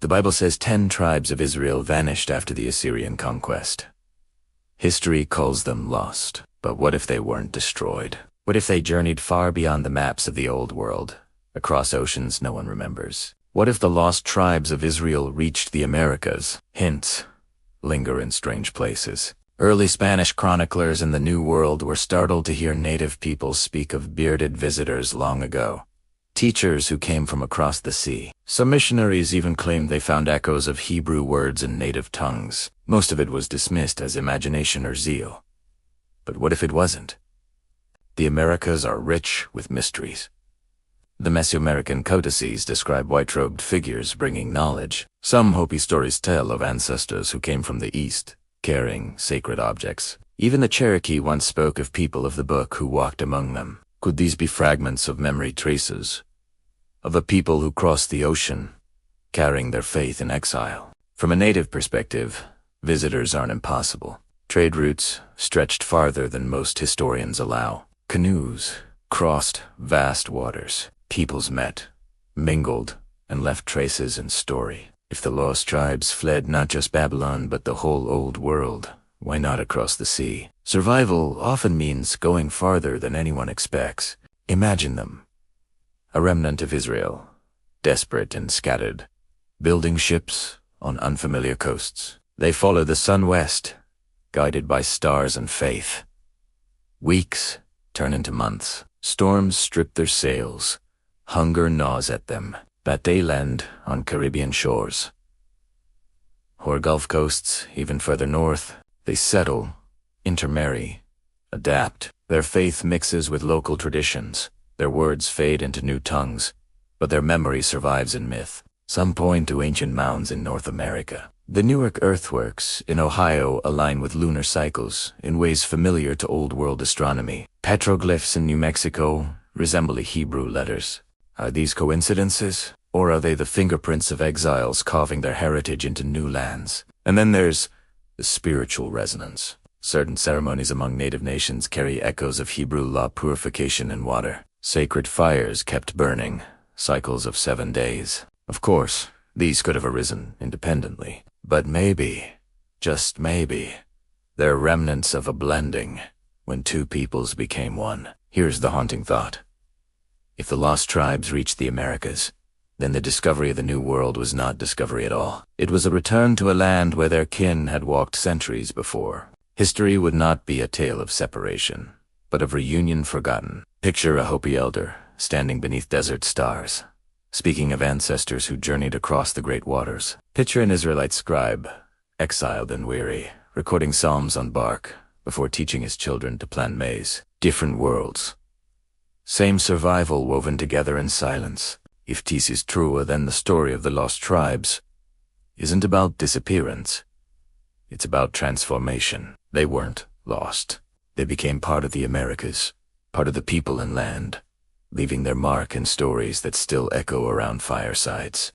The Bible says 10 tribes of Israel vanished after the Assyrian conquest. History calls them lost, but what if they weren't destroyed? What if they journeyed far beyond the maps of the old world, across oceans no one remembers? What if the lost tribes of Israel reached the Americas? Hints linger in strange places. Early Spanish chroniclers in the New World were startled to hear native peoples speak of bearded visitors long ago, teachers who came from across the sea. Some missionaries even claimed they found echoes of Hebrew words in native tongues. Most of it was dismissed as imagination or zeal. But what if it wasn't? The Americas are rich with mysteries. The Mesoamerican codices describe white-robed figures bringing knowledge. Some Hopi stories tell of ancestors who came from the east, carrying sacred objects. Even the Cherokee once spoke of people of the book who walked among them. Could these be fragments of memory traces of a people who crossed the ocean, carrying their faith in exile? From a native perspective, visitors aren't impossible. Trade routes stretched farther than most historians allow. Canoes crossed vast waters. Peoples met, mingled, and left traces in story. If the lost tribes fled not just Babylon but the whole old world, why not across the sea? Survival often means going farther than anyone expects. Imagine them. A remnant of Israel, desperate and scattered, building ships on unfamiliar coasts. They follow the sun west, guided by stars and faith. Weeks turn into months. Storms strip their sails. Hunger gnaws at them, but they land on Caribbean shores. Or Gulf coasts, even further north. They settle, intermarry, adapt. Their faith mixes with local traditions. Their words fade into new tongues, but their memory survives in myth. Some point to ancient mounds in North America. The Newark earthworks in Ohio align with lunar cycles in ways familiar to Old World astronomy. Petroglyphs in New Mexico resemble Hebrew letters. Are these coincidences, or are they the fingerprints of exiles carving their heritage into new lands? And then there's the spiritual resonance. Certain ceremonies among native nations carry echoes of Hebrew law, purification in water. Sacred fires kept burning, cycles of 7 days. Of course, these could have arisen independently. But maybe, just maybe, they're remnants of a blending when two peoples became one. Here's the haunting thought. If the lost tribes reached the Americas, then the discovery of the New World was not discovery at all. It was a return to a land where their kin had walked centuries before. History would not be a tale of separation, but of reunion forgotten. Picture a Hopi elder standing beneath desert stars, speaking of ancestors who journeyed across the great waters. Picture an Israelite scribe, exiled and weary, recording psalms on bark before teaching his children to plant maize. Different worlds. Same survival woven together in silence. If this is truer, then the story of the lost tribes isn't about disappearance. It's about transformation. They weren't lost. They became part of the Americas, part of the people and land, leaving their mark in stories that still echo around firesides.